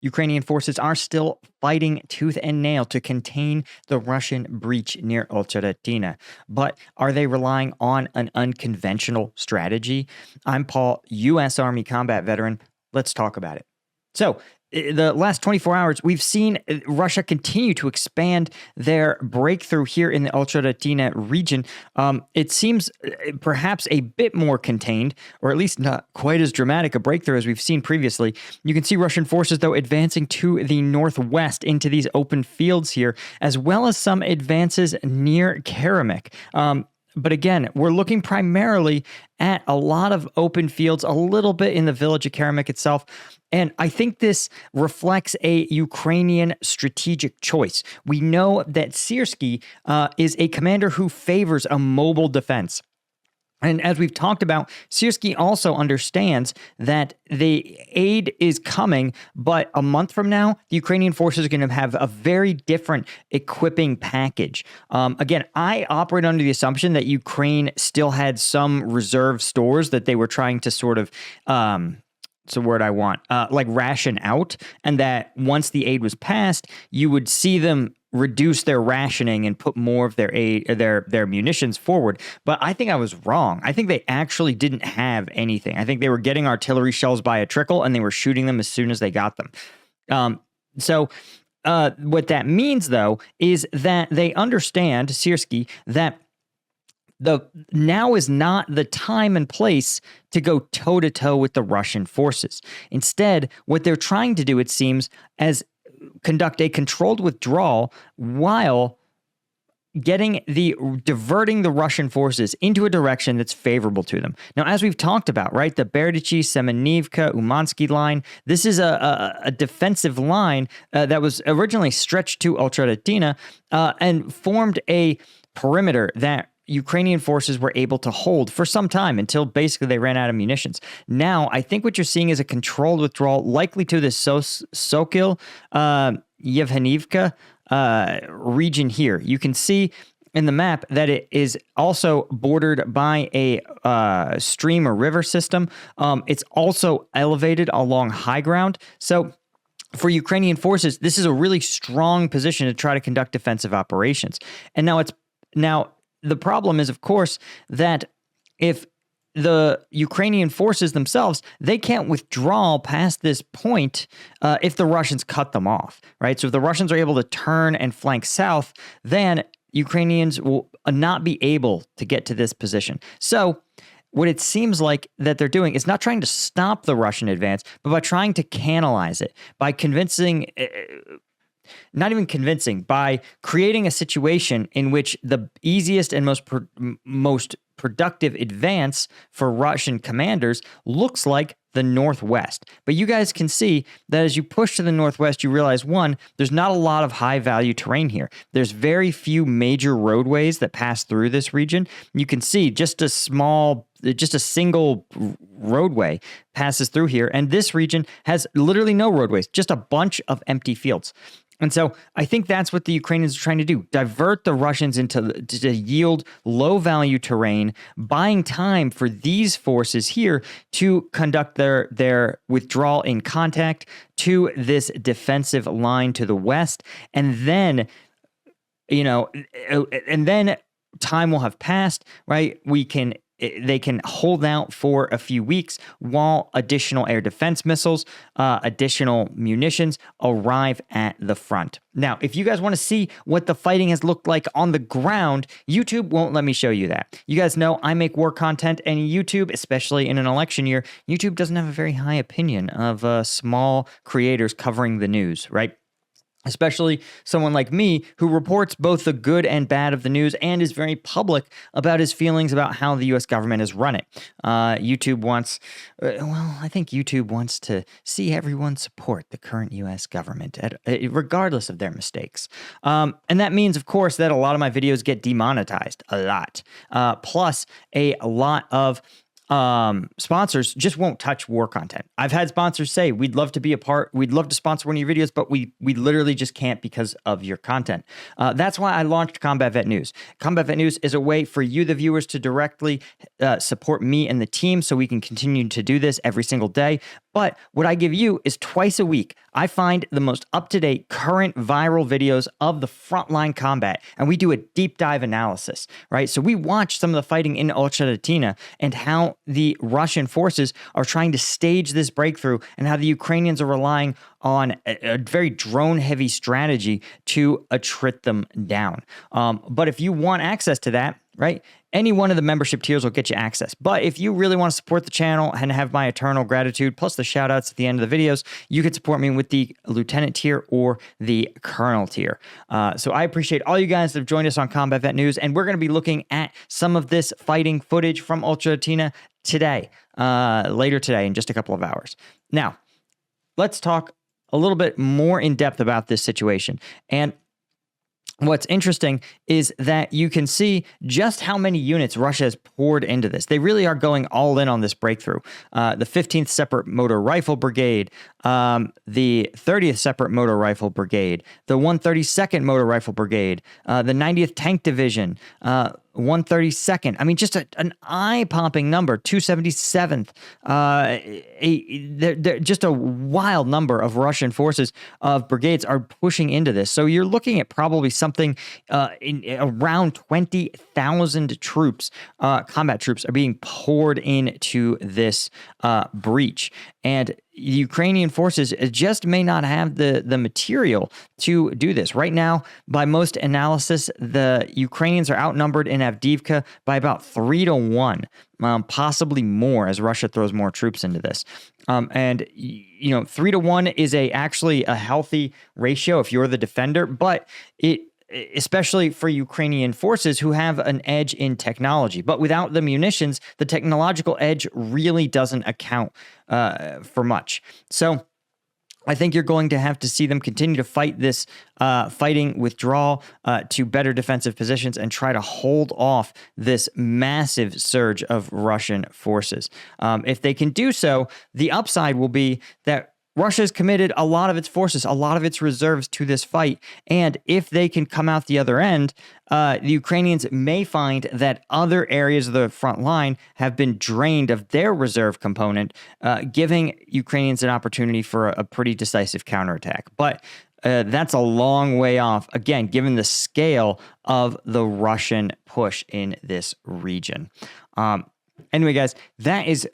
Ukrainian forces are still fighting tooth and nail to contain the Russian breach near Ocheretina. But are they relying on an unconventional strategy? I'm Paul, U.S. Army combat veteran. Let's talk about it. So, the last 24 hours, we've seen Russia continue to expand their breakthrough here in the Ocheretina region. It seems perhaps a bit more contained, or at least not quite as dramatic a breakthrough as we've seen previously. You can see Russian forces, though, advancing to the northwest into these open fields here, as well as some advances near Karamik. But again, we're looking primarily at a lot of open fields, a little bit in the village of Karamik itself. And I think this reflects a Ukrainian strategic choice. We know that Syrskyi is a commander who favors a mobile defense. And as we've talked about, Syrskyi also understands that the aid is coming, but a month from now, the Ukrainian forces are going to have a very different equipping package. Again, I operate under the assumption that Ukraine still had some reserve stores that they were trying to sort of it's a word I want, like ration out, and that once the aid was passed, you would see them reduce their rationing and put more of their aid, their munitions forward. But I think I was wrong. I think they actually didn't have anything. I think they were getting artillery shells by a trickle, and they were shooting them as soon as they got them. So what that means, though, is that they understand, Syrskyi, that now is not the time and place to go toe-to-toe with the Russian forces. Instead, what they're trying to do, it seems, as conduct a controlled withdrawal while diverting the Russian forces into a direction that's favorable to them. Now, as we've talked about, right, the Berdichi, Semenivka, Umansky line, this is a defensive line that was originally stretched to Ocheretina and formed a perimeter that Ukrainian forces were able to hold for some time until basically they ran out of munitions. Now, I think what you're seeing is a controlled withdrawal, likely to the Sokil, Yevhenivka region here. You can see in the map that it is also bordered by a stream or river system. It's also elevated along high ground. So for Ukrainian forces, this is a really strong position to try to conduct defensive operations. And now the problem is, of course, that if the Ukrainian forces themselves, they can't withdraw past this point if the Russians cut them off, right? So if the Russians are able to turn and flank south, then Ukrainians will not be able to get to this position. So what it seems like that they're doing is not trying to stop the Russian advance, but by trying to canalize it, by by creating a situation in which the easiest and most productive advance for Russian commanders looks like the northwest. But you guys can see that as you push to the northwest, you realize, one, there's not a lot of high-value terrain here. There's very few major roadways that pass through this region. You can see just a single roadway passes through here, and this region has literally no roadways, just a bunch of empty fields. And so I think that's what the Ukrainians are trying to do, divert the Russians to yield low-value terrain, buying time for these forces here to conduct their withdrawal in contact to this defensive line to the west. And then, time will have passed, right? They can hold out for a few weeks while additional air defense missiles, additional munitions arrive at the front. Now, if you guys want to see what the fighting has looked like on the ground, YouTube won't let me show you that. You guys know I make war content, and YouTube, especially in an election year, YouTube doesn't have a very high opinion of small creators covering the news, right? Especially someone like me who reports both the good and bad of the news and is very public about his feelings about how the U.S. government is running. YouTube wants to see everyone support the current U.S. government, regardless of their mistakes. And that means, of course, that a lot of my videos get demonetized, a lot. Plus, a lot of sponsors just won't touch war content. I've had sponsors say, we'd love to sponsor one of your videos, but we literally just can't because of your content. That's why I launched Combat Vet News. Combat Vet News is a way for you, the viewers, to directly support me and the team so we can continue to do this every single day. But what I give you is twice a week, I find the most up-to-date current viral videos of the frontline combat, and we do a deep dive analysis, right? So we watch some of the fighting in Ochottina and how the Russian forces are trying to stage this breakthrough and how the Ukrainians are relying on a very drone-heavy strategy to attrit them down. But if you want access to that, right, any one of the membership tiers will get you access. But if you really want to support the channel and have my eternal gratitude, plus the shout outs at the end of the videos, you can support me with the lieutenant tier or the colonel tier. So I appreciate all you guys that have joined us on Combat Vet News, and we're going to be looking at some of this fighting footage from Ochottina today, later today in just a couple of hours. Now, let's talk a little bit more in depth about this situation. And what's interesting is that you can see just how many units Russia has poured into this. They really are going all in on this breakthrough. The 15th Separate Motor Rifle Brigade, the 30th Separate Motor Rifle Brigade, the 132nd Motor Rifle Brigade, the 90th Tank Division, 132nd. I mean, just an eye-popping number. 277th. Just a wild number of Russian forces of brigades are pushing into this. So you're looking at probably something around 20,000 troops, combat troops, are being poured into this breach. And Ukrainian forces just may not have the material to do this. Right now, by most analysis, the Ukrainians are outnumbered in Avdiivka by about 3-1, possibly more as Russia throws more troops into this. And 3-1 is actually a healthy ratio if you're the defender, but especially for Ukrainian forces who have an edge in technology. But without the munitions, the technological edge really doesn't account for much. So I think you're going to have to see them continue to fight this fighting withdrawal to better defensive positions and try to hold off this massive surge of Russian forces. If they can do so, the upside will be that Russia has committed a lot of its forces, a lot of its reserves to this fight. And if they can come out the other end, the Ukrainians may find that other areas of the front line have been drained of their reserve component, giving Ukrainians an opportunity for a pretty decisive counterattack. But that's a long way off, again, given the scale of the Russian push in this region. Anyway, guys, that is,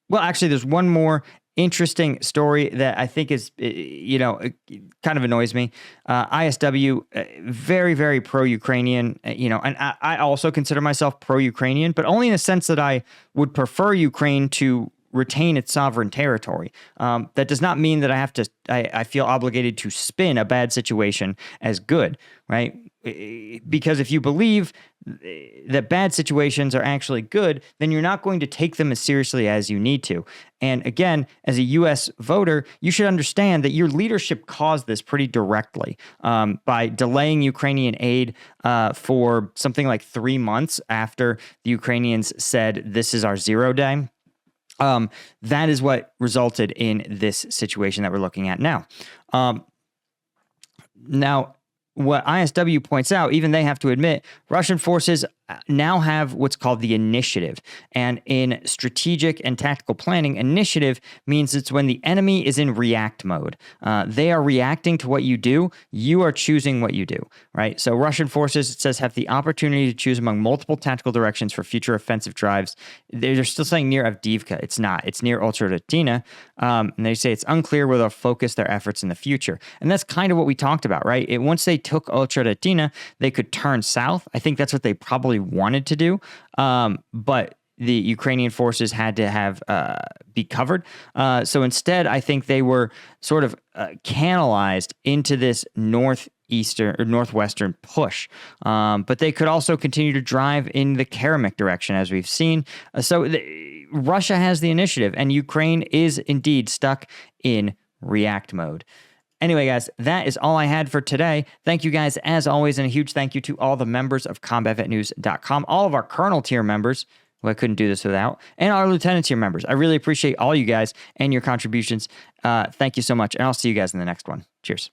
well, actually, there's one more interesting story that I think is, kind of annoys me. ISW, very, very pro-Ukrainian, and I also consider myself pro-Ukrainian, but only in the sense that I would prefer Ukraine to retain its sovereign territory. That does not mean that I feel obligated to spin a bad situation as good, right? Because if you believe that bad situations are actually good, then you're not going to take them as seriously as you need to. And again, as a U.S. voter, you should understand that your leadership caused this pretty directly by delaying Ukrainian aid for something like 3 months after the Ukrainians said, this is our 0 day. That is what resulted in this situation that we're looking at now. Now, what ISW points out, even they have to admit, Russian forces now have what's called the initiative. And in strategic and tactical planning, initiative means it's when the enemy is in react mode. They are reacting to what you do. You are choosing what you do, right? So Russian forces, it says, have the opportunity to choose among multiple tactical directions for future offensive drives. They're still saying near Avdiivka. It's not. It's near Ochottina. And they say it's unclear where they'll focus their efforts in the future. And that's kind of what we talked about, right? Once they took Ochottina, they could turn south. I think that's what they probably wanted to do, but the Ukrainian forces had to be covered. So instead, I think they were sort of canalized into this northeastern or northwestern push. But they could also continue to drive in the Karamik direction, as we've seen. Russia has the initiative, and Ukraine is indeed stuck in react mode. Anyway, guys, that is all I had for today. Thank you guys, as always, and a huge thank you to all the members of CombatVetNews.com, all of our Colonel tier members, who I couldn't do this without, and our Lieutenant tier members. I really appreciate all you guys and your contributions. Thank you so much, and I'll see you guys in the next one. Cheers.